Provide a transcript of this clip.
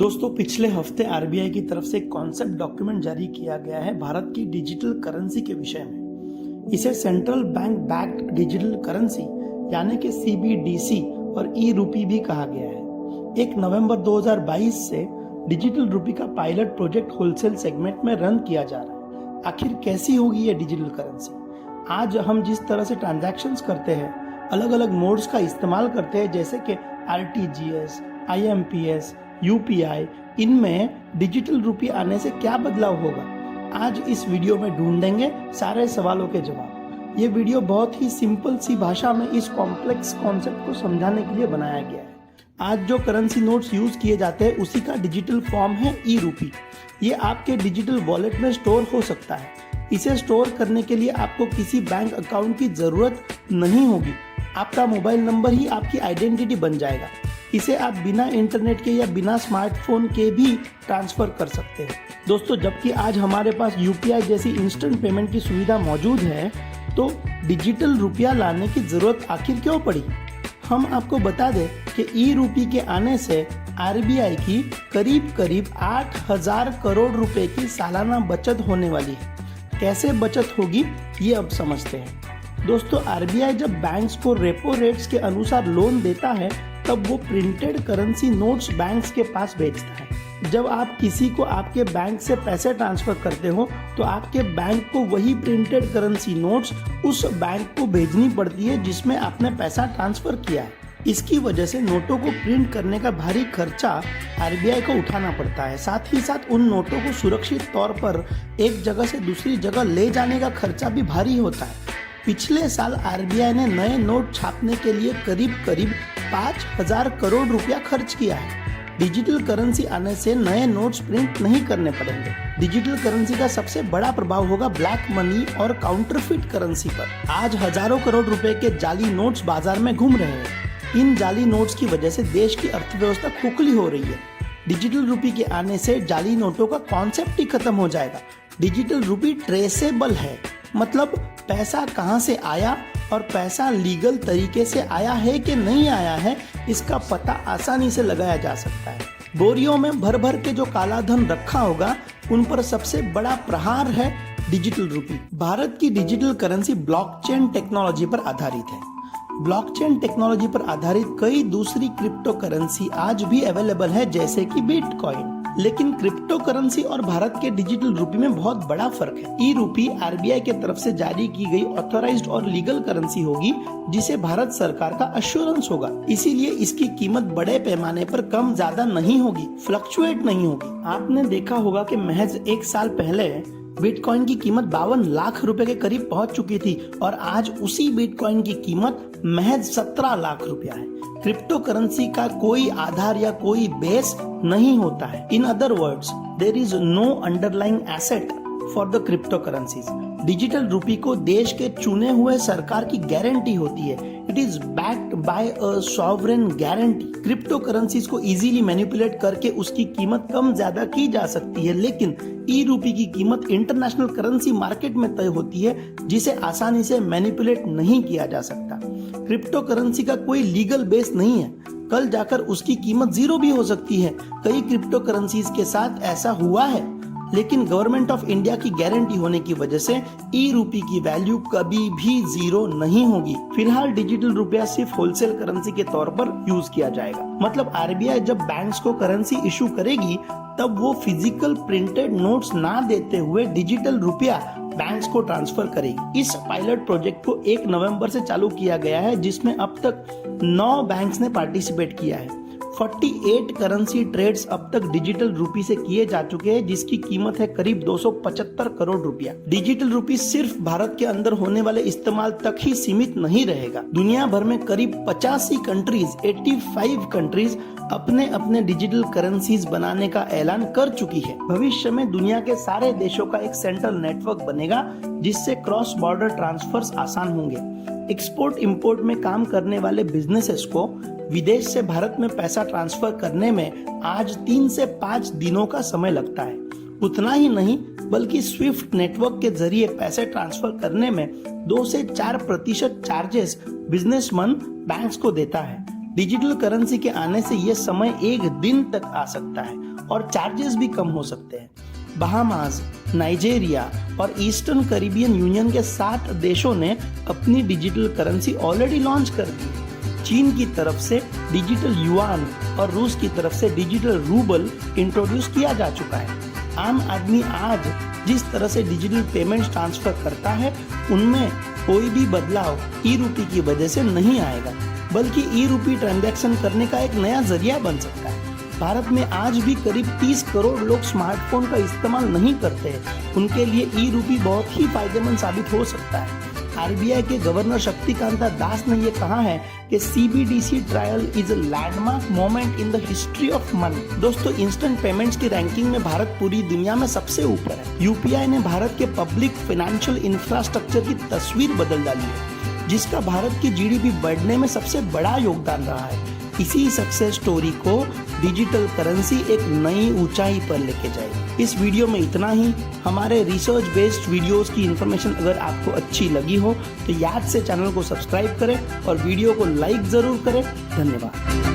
दोस्तों, पिछले हफ्ते आरबीआई की तरफ से एक कॉन्सेप्ट डॉक्यूमेंट जारी किया गया है भारत की डिजिटल करेंसी के विषय में। इसे central bank backed digital currency यानी कि सीबीडीसी और ई रूपी भी कहा गया है। 1 नवंबर 2022 से डिजिटल रूपी का पायलट प्रोजेक्ट होलसेल सेगमेंट में रन किया जा रहा है। आखिर कैसी होगी ये डिजिटल करेंसी? आज हम जिस तरह से ट्रांजैक्शंस करते हैं, अलग अलग मोड्स का इस्तेमाल करते हैं, जैसे कि आरटीजीएस, आईएमपीएस, यूपीआई, इनमें डिजिटल रूपी आने से क्या बदलाव होगा, आज इस वीडियो में ढूंढेंगे सारे सवालों के जवाब। ये वीडियो बहुत ही सिंपल सी भाषा में इस कॉम्प्लेक्स कॉन्सेप्ट को समझाने के लिए बनाया गया है। आज जो करेंसी नोट्स यूज किए जाते हैं उसी का डिजिटल फॉर्म है ई रूपी। ये आपके डिजिटल वॉलेट में स्टोर हो सकता है। इसे स्टोर करने के लिए आपको किसी बैंक अकाउंट की जरूरत नहीं होगी। आपका मोबाइल नंबर ही आपकी आइडेंटिटी बन जाएगा। इसे आप बिना इंटरनेट के या बिना स्मार्टफोन के भी ट्रांसफर कर सकते हैं। दोस्तों, जबकि आज हमारे पास यूपीआई जैसी इंस्टेंट पेमेंट की सुविधा मौजूद है, तो डिजिटल रुपया लाने की जरूरत आखिर क्यों पड़ी? हम आपको बता दें कि ई रूपी के आने से आरबीआई की करीब 8,000 करोड़ रुपए की सालाना बचत होने वाली है। कैसे बचत होगी, ये अब समझते हैं। दोस्तों, आरबीआई जब बैंक्स को रेपो रेट्स के अनुसार लोन देता है, तब वो प्रिंटेड करेंसी नोट्स बैंक्स के पास भेजता है। जब आप किसी को आपके बैंक से पैसे ट्रांसफर करते हो, तो आपके बैंक को वही प्रिंटेड करेंसी नोट्स उस बैंक को भेजनी पड़ती है जिसमें आपने पैसा ट्रांसफर किया है। इसकी वजह से नोटों को प्रिंट करने का भारी खर्चा आरबीआई को उठाना पड़ता है। साथ ही साथ उन नोटों को सुरक्षित तौर पर एक जगह से दूसरी जगह ले जाने का खर्चा भी भारी होता है। पिछले साल आरबीआई ने नए नोट छापने के लिए करीब 5,000 करोड़ रुपया खर्च किया है। डिजिटल करेंसी आने से नए नोट्स प्रिंट नहीं करने पड़ेंगे। डिजिटल करेंसी का सबसे बड़ा प्रभाव होगा ब्लैक मनी और काउंटरफिट करेंसी पर। आज हजारों करोड़ रुपए के जाली नोट्स बाजार में घूम रहे हैं। इन जाली नोट्स की वजह से देश की अर्थव्यवस्था खोखली हो रही है। डिजिटल रूपी के आने से जाली नोटों का कॉन्सेप्ट ही खत्म हो जाएगा। डिजिटल रूपी ट्रेसेबल है, मतलब पैसा कहां से आया और पैसा लीगल तरीके से आया है कि नहीं आया है, इसका पता आसानी से लगाया जा सकता है। बोरियों में भर भर के जो काला धन रखा होगा, उन पर सबसे बड़ा प्रहार है डिजिटल रूपी। भारत की डिजिटल करेंसी ब्लॉकचेन टेक्नोलॉजी पर आधारित है। ब्लॉकचेन टेक्नोलॉजी पर आधारित कई दूसरी क्रिप्टो करेंसी आज भी अवेलेबल है, जैसे कि बिटकॉइन। लेकिन क्रिप्टो करेंसी और भारत के डिजिटल रूपी में बहुत बड़ा फर्क है। ई रूपी आरबीआई के तरफ से जारी की गई ऑथराइज्ड और लीगल करेंसी होगी, जिसे भारत सरकार का अश्योरेंस होगा। इसीलिए इसकी कीमत बड़े पैमाने पर कम ज्यादा नहीं होगी, फ्लक्चुएट नहीं होगी। आपने देखा होगा कि महज 1 साल पहले बिटकॉइन की कीमत 52 लाख रुपए के करीब पहुंच चुकी थी और आज उसी बिटकॉइन की कीमत महज 17 लाख रुपया है। क्रिप्टो करेंसी का कोई आधार या कोई बेस नहीं होता है। In other words, there is no underlying asset for the crypto currencies. Digital rupee को देश के चुने हुए सरकार की गारंटी होती है। It is backed by a sovereign guarantee. Crypto currencies को इजीली मैनिपुलेट करके उसकी कीमत कम ज्यादा की जा सकती है, लेकिन ई रूपी की कीमत इंटरनेशनल करेंसी मार्केट में तय होती है, जिसे आसानी से मैनिपुलेट नहीं किया जा सकता। क्रिप्टो करेंसी का कोई लीगल बेस नहीं है। कल जाकर उसकी कीमत 0 भी हो सकती है। कई क्रिप्टो करेंसीज के साथ ऐसा हुआ है, लेकिन गवर्नमेंट ऑफ इंडिया की गारंटी होने की वजह से ई रूपी की वैल्यू कभी भी 0 नहीं होगी। फिलहाल डिजिटल रुपया सिर्फ होलसेल करेंसी के तौर पर यूज किया जाएगा। मतलब आरबीआई जब बैंक्स को करेंसी इशू करेगी, तब वो फिजिकल प्रिंटेड नोट्स ना देते हुए डिजिटल रुपया बैंक्स को ट्रांसफर करेगी। इस पायलट प्रोजेक्ट को 1 नवंबर से चालू किया गया है, जिसमें अब तक 9 बैंक्स ने पार्टिसिपेट किया है। 48 करेंसी ट्रेड्स अब तक डिजिटल रूपी से किए जा चुके हैं, जिसकी कीमत है करीब 275 करोड़ रुपया। डिजिटल रूपी सिर्फ भारत के अंदर होने वाले इस्तेमाल तक ही सीमित नहीं रहेगा। दुनिया भर में करीब 85 कंट्रीज अपने अपने डिजिटल करेंसीज बनाने का ऐलान कर चुकी है। भविष्य में दुनिया के सारे देशों का एक सेंट्रल नेटवर्क बनेगा, जिससे क्रॉस बॉर्डर ट्रांसफर्स आसान होंगे। एक्सपोर्ट इंपोर्ट में काम करने वाले बिजनेसेस को विदेश से भारत में पैसा ट्रांसफर करने में आज 3 से 5 दिनों का समय लगता है। उतना ही नहीं, बल्कि स्विफ्ट नेटवर्क के जरिए पैसे ट्रांसफर करने में 2 से 4% चार्जेस बिजनेसमैन बैंक्स को देता है। डिजिटल करेंसी के आने से यह समय एक दिन तक आ सकता है और चार्जेस भी कम हो सकते हैं। बहामास, नाइजीरिया और ईस्टर्न कैरिबियन यूनियन के 7 देशों ने अपनी डिजिटल करेंसी ऑलरेडी लॉन्च कर दी। चीन की तरफ से डिजिटल युआन और रूस की तरफ से डिजिटल रूबल इंट्रोड्यूस किया जा चुका है। आम आदमी आज जिस तरह से डिजिटल पेमेंट ट्रांसफर करता है उनमें कोई भी बदलाव ई रूपी की वजह से नहीं आएगा, बल्कि ई रूपी ट्रांजैक्शन करने का एक नया जरिया बन सकता है। भारत में आज भी करीब 30 करोड़ लोग स्मार्टफोन का इस्तेमाल नहीं करते हैं। उनके लिए ई रूपी बहुत ही फायदेमंद साबित हो सकता है। आरबीआई के गवर्नर शक्तिकांता दास ने यह कहा है कि CBDC trial is a landmark moment in the history of money. दोस्तों, इंस्टेंट पेमेंट्स की रैंकिंग में भारत पूरी दुनिया में सबसे ऊपर है। यूपीआई ने भारत के पब्लिक फाइनेंशियल इंफ्रास्ट्रक्चर की तस्वीर बदल डाली है, जिसका भारत की जीडीपी बढ़ने में सबसे बड़ा योगदान रहा है। इसी सक्सेस स्टोरी को डिजिटल करेंसी एक नई ऊंचाई पर लेके जाएगी। इस वीडियो में इतना ही। हमारे रिसर्च बेस्ड वीडियोस की इन्फॉर्मेशन अगर आपको अच्छी लगी हो तो याद से चैनल को सब्सक्राइब करें और वीडियो को लाइक जरूर करें। धन्यवाद।